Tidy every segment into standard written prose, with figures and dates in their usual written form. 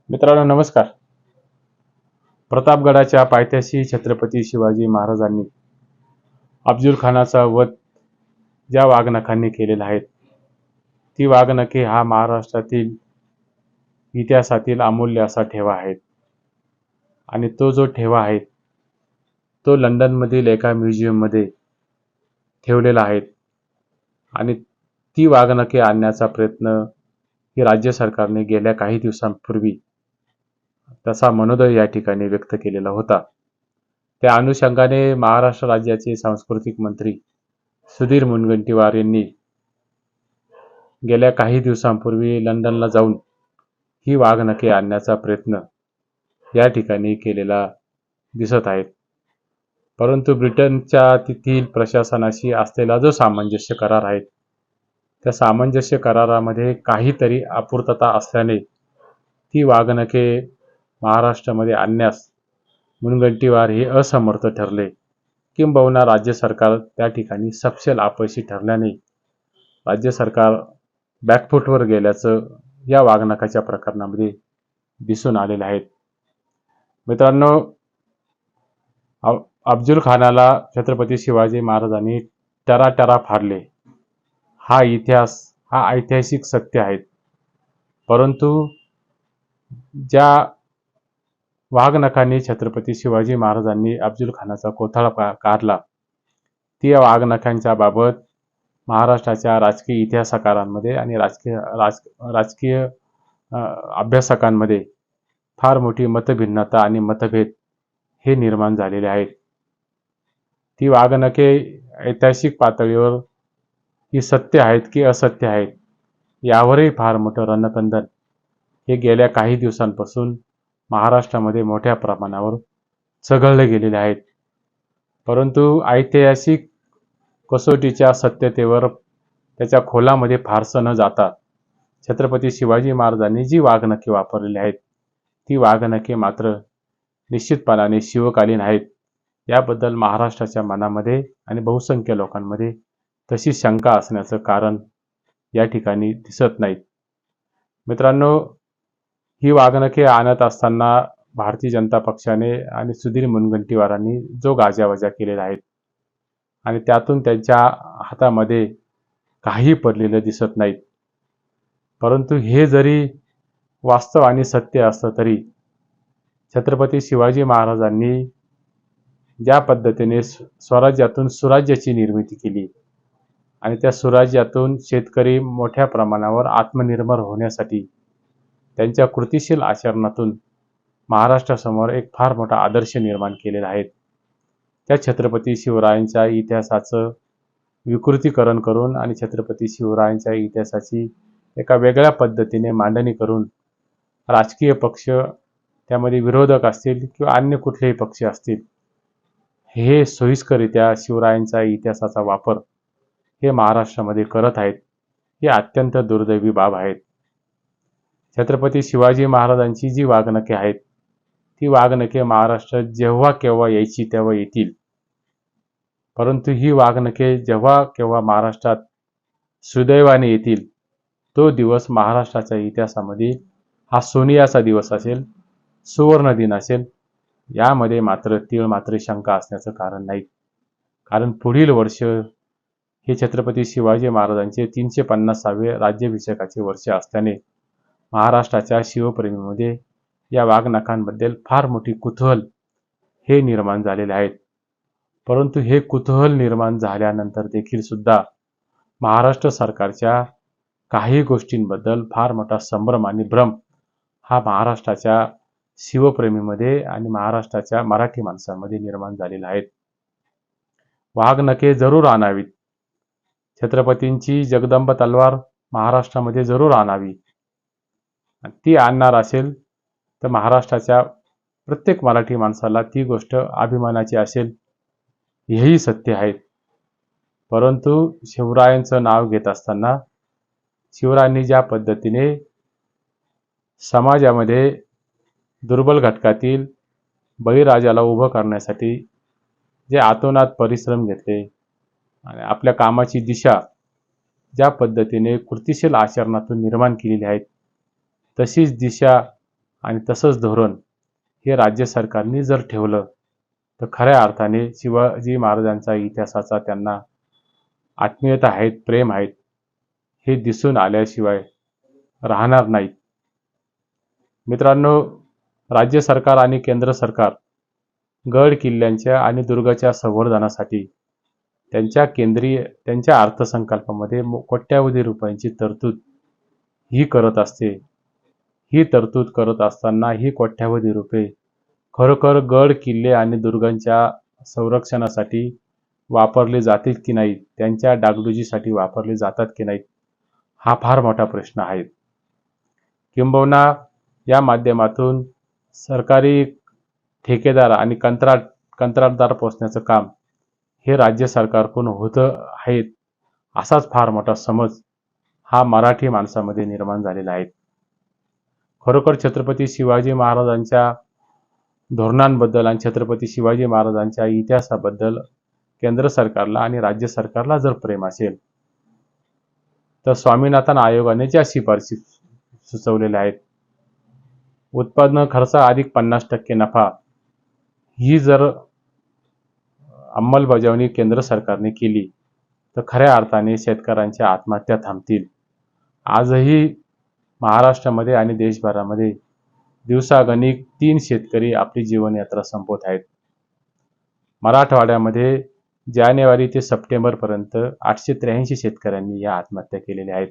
मित्रांनो नमस्कार. प्रतापगडाच्या पायथ्याशी छत्रपती शिवाजी महाराजांनी अफजल खानाचा वध ज्या वाघनखांनी केलेला आहे, ती वाघनखे हा महाराष्ट्रातील इतिहासातील अमूल्य असा ठेवा आहे. आणि तो जो ठेवा आहे तो लंडनमधील एका म्युझियममध्ये ठेवलेला आहे. आणि ती वाघनखे आणण्याचा प्रयत्न ही राज्य सरकारने गेल्या काही दिवसांपूर्वी तसा मनोदय या ठिकाणी व्यक्त केलेला होता. त्या अनुषंगाने महाराष्ट्र राज्याचे सांस्कृतिक मंत्री सुधीर मुनगंटीवार यांनी गेल्या काही दिवसांपूर्वी लंडनला जाऊन ही वाघनखे आणण्याचा प्रयत्न या ठिकाणी केलेला दिसत आहे. परंतु ब्रिटनच्या तेथील प्रशासनाशी असलेला जो सामंजस्य करार आहे, त्या सामंजस्य करारामध्ये काहीतरी अपूर्तता असल्याने ती वाघनखे महाराष्ट्रामध्ये आणण्यास मुनगंटीवार हे असमर्थ ठरले. किंबहुना राज्य सरकार त्या ठिकाणी सपशेल अपयशी ठरल्याने राज्य सरकार बॅकफूटवर गेल्याचं या वाघनखाच्या प्रकरणामध्ये दिसून आलेलं आहे. मित्रांनो, अफजल खानाला छत्रपती शिवाजी महाराजांनी टराटरा फाडले. हा इतिहास, हा ऐतिहासिक सत्य आहे. परंतु ज्या वाघनखांनी छत्रपती शिवाजी महाराजांनी अफजल खानाचा कोथळा काढला, ती या वाघनखांच्या बाबत महाराष्ट्राच्या राजकीय इतिहासकारांमध्ये आणि राजकीय अभ्यासकांमध्ये फार मोठी मतभिन्नता आणि मतभेद हे निर्माण झालेले आहेत. ती वाघनखे ऐतिहासिक पातळीवर ही सत्य आहेत की असत्य आहेत, यावरही फार मोठं रणकंदन हे गेल्या काही दिवसांपासून महाराष्ट्रामध्ये मोठ्या प्रमाणावर चघळले गेलेले आहेत. परंतु ऐतिहासिक कसोटीच्या सत्यतेवर त्याच्या खोलामध्ये फारसं न जाता छत्रपती शिवाजी महाराजांनी जी वाघनखे वापरलेली आहेत, ती वाघनखे मात्र निश्चितपणाने शिवकालीन आहेत. याबद्दल महाराष्ट्राच्या मनामध्ये आणि बहुसंख्य लोकांमध्ये तशी शंका असण्याचं कारण या ठिकाणी दिसत नाहीत. मित्रांनो, ही वाघनखे आणत असताना भारतीय जनता पक्षाने आणि सुधीर मुनगंटीवारांनी जो गाजावाजा केलेला आहे आणि त्यातून त्यांच्या हातामध्ये काही पडलेलं दिसत नाहीत. परंतु हे जरी वास्तव आणि सत्य असलं तरी छत्रपती शिवाजी महाराजांनी ज्या पद्धतीने स्वराज्यातून सुराज्याची निर्मिती केली आणि त्या सुराज्यातून शेतकरी मोठ्या प्रमाणावर आत्मनिर्भर होण्यासाठी त्यांच्या कृतिशील आचरणातून महाराष्ट्रासमोर एक फार मोठा आदर्श निर्माण केलेला आहे. त्या छत्रपती शिवरायांच्या इतिहासाचं विकृतीकरण करून आणि छत्रपती शिवरायांच्या इतिहासाची एका वेगळ्या पद्धतीने मांडणी करून राजकीय पक्ष, त्यामध्ये विरोधक असतील किंवा अन्य कुठलेही पक्ष असतील, हे सोयीस्करित्या शिवरायांच्या इतिहासाचा वापर हे महाराष्ट्रामध्ये करत आहेत. ही अत्यंत दुर्दैवी बाब आहे. छत्रपती शिवाजी महाराजांची जी वाघनखे आहेत, ती वाघनखे महाराष्ट्रात जेव्हा केव्हा यायची तेव्हा येतील. परंतु ही वाघनखे जेव्हा केव्हा महाराष्ट्रात सुदैवाने येतील, तो दिवस महाराष्ट्राच्या इतिहासामध्ये हा सोनियाचा दिवस असेल, सुवर्ण दिन असेल. यामध्ये मात्र तीळ मात्र शंका असण्याचं कारण नाही. कारण पुढील वर्ष हे छत्रपती शिवाजी महाराजांचे 350वे राज्याभिषेकाचे वर्ष असल्याने महाराष्ट्राच्या शिवप्रेमीमध्ये या वाघनखांबद्दल फार मोठी कुतूहल हे निर्माण झालेले आहेत. परंतु हे कुतूहल निर्माण झाल्यानंतर देखील सुद्धा महाराष्ट्र सरकारच्या काही गोष्टींबद्दल फार मोठा संभ्रम आणि भ्रम हा महाराष्ट्राच्या शिवप्रेमीमध्ये आणि महाराष्ट्राच्या मराठी माणसांमध्ये निर्माण झालेला आहे. वाघनखे जरूर आणावीत. छत्रपतींची जगदंब तलवार महाराष्ट्रामध्ये जरूर आणावी. ती आणणार असेल तर महाराष्ट्राच्या प्रत्येक मराठी माणसाला ती गोष्ट अभिमानाची असेल, हेही सत्य आहे. परंतु शिवरायांचं नाव घेत असताना शिवरायांनी ज्या पद्धतीने समाजामध्ये दुर्बल घटकातील बळीराजाला उभं करण्यासाठी जे आतोनात परिश्रम घेतले आणि आपल्या कामाची दिशा ज्या पद्धतीने कृतिशील आचरणातून निर्माण केलेली आहे, तशीच दिशा आणि तसंच धोरण हे राज्य सरकारने जर ठेवलं तर खऱ्या अर्थाने शिवाजी महाराजांचा इतिहासाचा त्यांना आत्मीयता आहेत, प्रेम आहेत, हे दिसून आल्याशिवाय राहणार नाहीत. मित्रांनो, राज्य सरकार आणि केंद्र सरकार गड किल्ल्यांच्या आणि दुर्गाच्या संवर्धनासाठी त्यांच्या अर्थसंकल्पामध्ये कोट्यावधी रुपयांची तरतूद ही करत असते. ही तरतूद करत असताना ही कोट्यावधी रुपये खरोखर गड किल्ले आणि दुर्गांच्या संरक्षणासाठी वापरले जातील की नाहीत, त्यांच्या डागडुजीसाठी वापरले जातात की नाहीत, हा फार मोठा प्रश्न आहे. किंबहुना या माध्यमातून सरकारी ठेकेदार आणि कंत्राटदार पोचण्याचं काम हे राज्य सरकारकडून होतं आहे, असाच फार मोठा समज हा मराठी माणसामध्ये निर्माण झालेला आहे. खरोखर छत्रपती शिवाजी महाराजांच्या धोरणांबद्दल आणि छत्रपती शिवाजी महाराजांच्या इतिहासाबद्दल केंद्र सरकारला आणि राज्य सरकारला जर प्रेम असेल तर स्वामीनाथन आयोगाने ज्या शिफारशी सुचवलेल्या आहेत, उत्पादन खर्च अधिक 50% नफा, ही जर अंमलबजावणी केंद्र सरकारने केली तर खऱ्या अर्थाने शेतकऱ्यांच्या आत्महत्या थांबतील. आजही महाराष्ट्रामध्ये आणि देशभरामध्ये दिवसागणिक 3 शेतकरी आपली जीवनयात्रा संपवत आहेत. मराठवाड्यामध्ये जानेवारी ते सप्टेंबरपर्यंत 883 शेतकऱ्यांनी या आत्महत्या केलेल्या आहेत.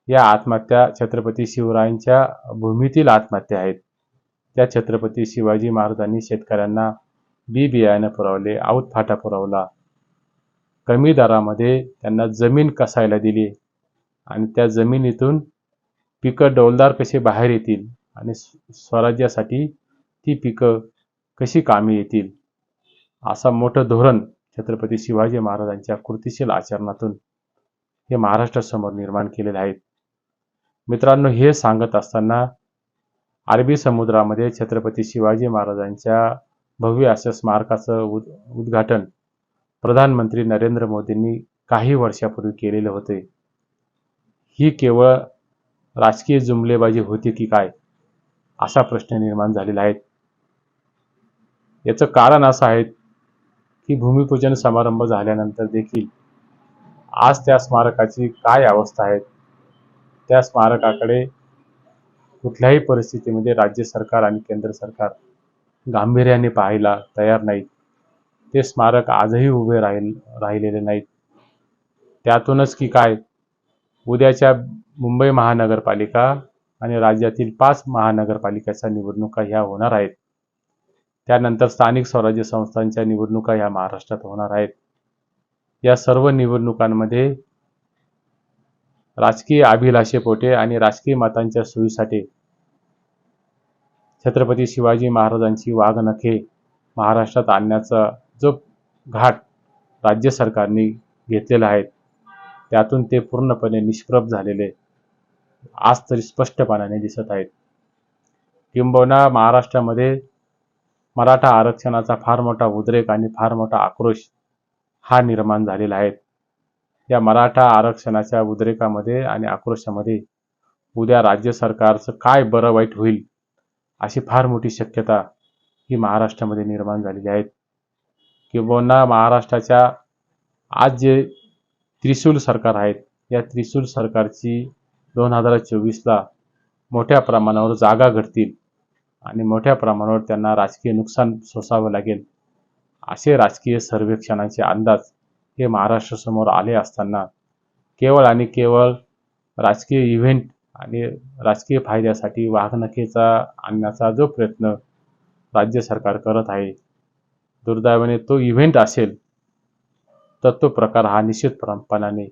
या आत्महत्या छत्रपती शिवरायांच्या भूमीतील आत्महत्या आहेत. त्या छत्रपती शिवाजी महाराजांनी शेतकऱ्यांना बी बियाणं पुरवले, आऊत फाटा पुरवला, कमी दरामध्ये त्यांना जमीन कसायला दिली आणि त्या जमिनीतून पिकं डौलदार कसे बाहेर येतील आणि स्वराज्यासाठी ती पिकं कशी कामी येतील, असं मोठं धोरण छत्रपती शिवाजी महाराजांच्या कृतिशील आचरणातून हे महाराष्ट्रासमोर निर्माण केलेले आहेत. मित्रांनो, हे सांगत असताना अरबी समुद्रामध्ये छत्रपती शिवाजी महाराजांच्या भव्य अशा स्मारकाचं उद्घाटन प्रधानमंत्री नरेंद्र मोदींनी काही वर्षापूर्वी केलेले होते. ही केवळ राजकीय जुमलेबाजी होती की काय, असा प्रश्न निर्माण झालेला आहे. याचं कारण असं आहे की भूमिपूजन समारंभ झाल्यानंतर देखील आज त्या स्मारकाची काय अवस्था आहे, त्या स्मारकाकडे कुठल्याही परिस्थितीमध्ये राज्य सरकार आणि केंद्र सरकार गांभीर्याने पाहायला तयार नाहीत. ते स्मारक आजही उभे राहिलेले नाहीत. त्यातूनच की काय, उद्याच्या मुंबई महानगरपालिका आणि राज्यातील 5 महानगरपालिकाच्या निवडणुका ह्या होणार आहेत. त्यानंतर स्थानिक स्वराज्य संस्थांच्या निवडणुका ह्या महाराष्ट्रात होणार आहेत. या सर्व निवडणुकांमध्ये राजकीय अभिलाषेपोटे आणि राजकीय मतांच्या सोयीसाठी छत्रपती शिवाजी महाराजांची वाघनखे महाराष्ट्रात आणण्याचा जो घाट राज्य सरकारने घेतलेला आहे, त्यातून ते पूर्णपणे निष्प्रभ झालेले आज तरी स्पष्टपणाने दिसत आहेत. किंबहुना महाराष्ट्रामध्ये मराठा आरक्षणाचा फार मोठा उद्रेक आणि फार मोठा आक्रोश हा निर्माण झालेला आहे. या मराठा आरक्षणाच्या उद्रेकामध्ये आणि आक्रोशामध्ये उद्या राज्य सरकारचं काय बरं वाईट होईल, अशी फार मोठी शक्यता ही महाराष्ट्रामध्ये निर्माण झालेली आहे. किंबहुना महाराष्ट्राच्या आज जे त्रिशूल सरकार आहेत, या त्रिशूल सरकारची 2024ला मोठ्या प्रमाणावर जागा घडतील आणि मोठ्या प्रमाणावर त्यांना राजकीय नुकसान सोसावं लागेल, असे राजकीय सर्वेक्षणांचे अंदाज हे महाराष्ट्रासमोर आले असताना केवळ आणि केवळ राजकीय इव्हेंट आणि राजकीय फायद्यासाठी वाघनखेचा आणण्याचा जो प्रयत्न राज्य सरकार करत आहे, दुर्दैवाने तो इव्हेंट असेल तर तो प्रकार हा निश्चितपणाने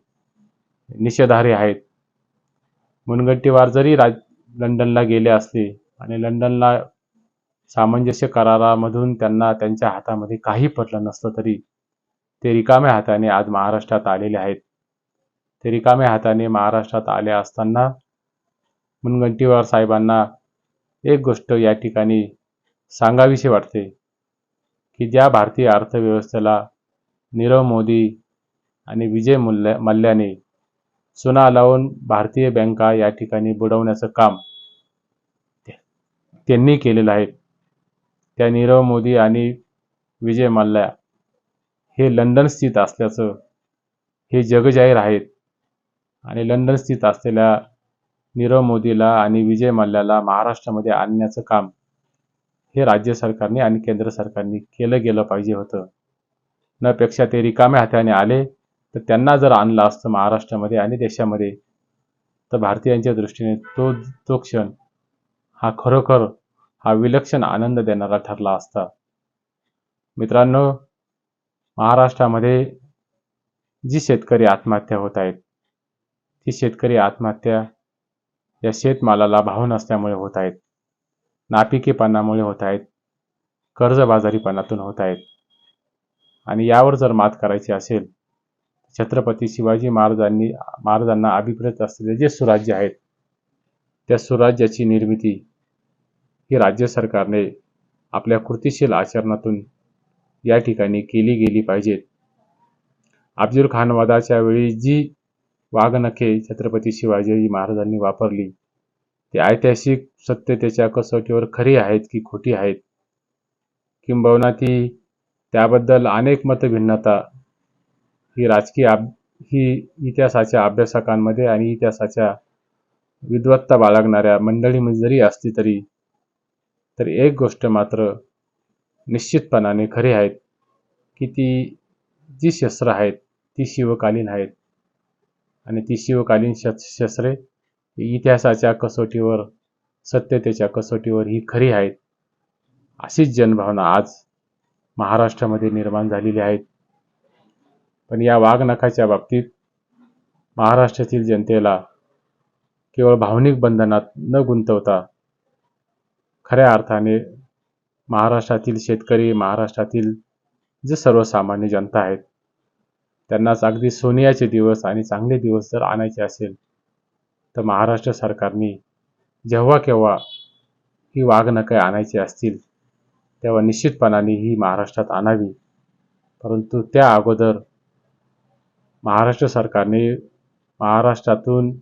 निषेधार्ह आहेत. मुनगंटीवार जरी लंडनला गेले असले आणि लंडनला सामंजस्य करारामधून त्यांना त्यांच्या हातामध्ये काही पडलं नसलं तरी ते रिकाम्या हाताने आज महाराष्ट्रात आलेले आहेत. ते रिकाम्या हाताने महाराष्ट्रात आले असताना मुनगंटीवार साहेबांना एक गोष्ट या ठिकाणी सांगावीशी वाटते की ज्या भारतीय अर्थव्यवस्थेला नीरव मोदी आणि विजय मल्ल्याने चुना लावून भारतीय बँका या ठिकाणी बुडवण्याचं काम त्यांनी केलेलं आहे. त्या नीरव मोदी आणि विजय मल्ल्या हे लंडन स्थित असल्याचं हे जगजाहीर आहेत आणि लंडन स्थित असलेल्या नीरव मोदीला आणि विजय मल्ल्याला महाराष्ट्रामध्ये आणण्याचं काम हे राज्य सरकारने आणि केंद्र सरकारने केलं गेलं पाहिजे होतं. न पेक्षा ते रिकाम्या हाताने आले तर त्यांना जर आणलं असतं महाराष्ट्रामध्ये आणि देशामध्ये तर भारतीयांच्या दृष्टीने तो क्षण हा खरोखर हा विलक्षण आनंद देणारा ठरला असता. मित्रांनो, महाराष्ट्रामध्ये जी शेतकरी आत्महत्या होत आहेत ती शेतकरी आत्महत्या या शेतमालाला भाव नसल्यामुळे होत आहेत, नापिकीपणामुळे होत आहेत, कर्जबाजारीपणातून होत आहेत. आणि यावर जर मात करायची असेल, छत्रपती शिवाजी महाराजांना अभिप्रेत असलेले जे सुराज्य आहेत त्या सुराज्याची निर्मिती ही राज्य सरकारने आपल्या कृतिशील आचरणातून या ठिकाणी केली गेली पाहिजेत. अफजल खान वधाच्या वेळी जी वाघनखे छत्रपती शिवाजी महाराजांनी वापरली ती ऐतिहासिक सत्यतेच्या कसोटीवर खरी आहेत की खोटी आहेत, किंबहुना त्याबद्दल अनेक मतभिन्नता ही इतिहासाच्या अभ्यासकांमध्ये आणि इतिहासाच्या विद्वत्ता बाळगणाऱ्या मंडळीमध्ये जरी असली तर एक गोष्ट मात्र निश्चितपणाने खरी आहेत की जी शस्त्र आहेत ती शिवकालीन आहेत आणि ती शिवकालीन शस्त्रे इतिहासाच्या कसोटीवर सत्यतेच्या कसोटीवर ही खरी आहेत. अशीच जनभावना आज महाराष्ट्रामध्ये निर्माण झालेली आहेत. पण या वाघनखाच्या बाबतीत महाराष्ट्रातील जनतेला केवळ भावनिक बंधनात न गुंतवता खऱ्या अर्थाने महाराष्ट्रातील शेतकरी, महाराष्ट्रातील जे सर्वसामान्य जनता आहेत त्यांनाच अगदी सोनियाचे दिवस आणि चांगले दिवस जर आणायचे असेल तर महाराष्ट्र सरकारने जेव्हा केव्हा ही वाघनखे आणायची असतील तेव्हा निश्चितपणाने ही महाराष्ट्रात आणावी. परंतु त्या अगोदर महाराष्ट्र सरकारने महाराष्ट्रातून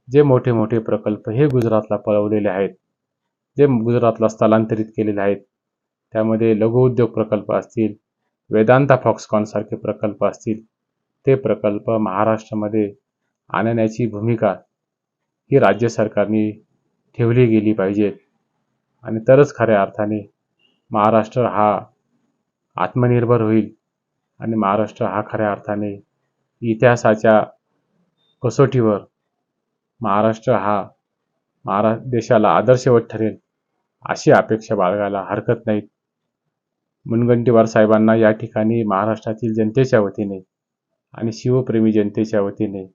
जे मोठे मोठे प्रकल्प हे गुजरातला पळवलेले आहेत, जे गुजरातला स्थलांतरित केलेले आहेत, त्यामध्ये लघुउद्योग प्रकल्प असतील, वेदांता फॉक्सकॉन सारखे प्रकल्प असतील, ते प्रकल्प महाराष्ट्रामध्ये आणण्याची भूमिका ही राज्य सरकारने ठेवली गेली पाहिजे. आणि तरच खऱ्या अर्थाने महाराष्ट्र हा आत्मनिर्भर होईल आणि महाराष्ट्र हा खऱ्या अर्थाने इतिहासाच्या कसोटीवर महाराष्ट्र हा देशाला आदर्शवत ठरेल अशी अपेक्षा बाळगायला हरकत नाहीत. मुनगंटीवार साहेबांना या ठिकाणी महाराष्ट्रातील जनतेच्या वतीने आणि शिवप्रेमी जनतेच्या वतीने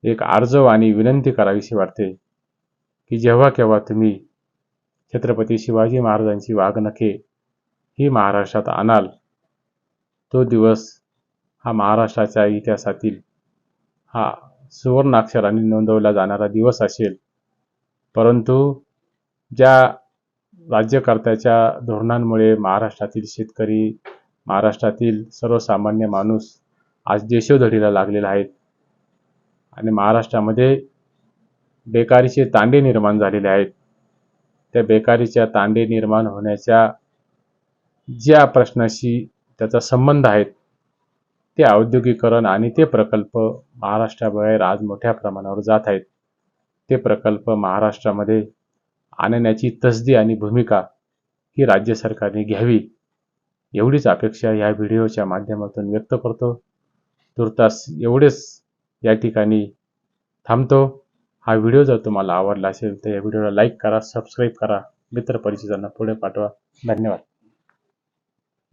एक आर्जव आणि विनंती करावीशी वाटते की जेव्हा केव्हा तुम्ही छत्रपती शिवाजी महाराजांची वाघनखे ही महाराष्ट्रात आणाल तो दिवस हा महाराष्ट्राच्या इतिहासातील हा सुवर्णाक्षराने नोंदवला जाणारा दिवस असेल. परंतु ज्या राज्यकर्त्याच्या धोरणांमुळे महाराष्ट्रातील शेतकरी, महाराष्ट्रातील सर्वसामान्य माणूस आज देशोधडीला लागलेला आहेत आणि महाराष्ट्रामध्ये बेकारीचे तांडे निर्माण झालेले आहेत. त्या बेकारीच्या तांडे निर्माण होण्याच्या ज्या प्रश्नाशी त्याचा संबंध आहेत ते औद्योगिकरण आणि ते प्रकल्प महाराष्ट्राबाहेर आज मोठ्या प्रमाणावर जात आहेत. ते प्रकल्प महाराष्ट्रामध्ये आणण्याची तसदी आणि भूमिका ही राज्य सरकारने घ्यावी एवढीच अपेक्षा या व्हिडिओच्या माध्यमातून व्यक्त करतो. तुर्तास एवढेच या ठिकाणी थांबतो. हा व्हिडिओ जर तुम्हाला आवडला असेल तर या व्हिडिओला लाईक करा, सबस्क्राईब करा, मित्रपरिचितांना पुढे पाठवा. धन्यवाद.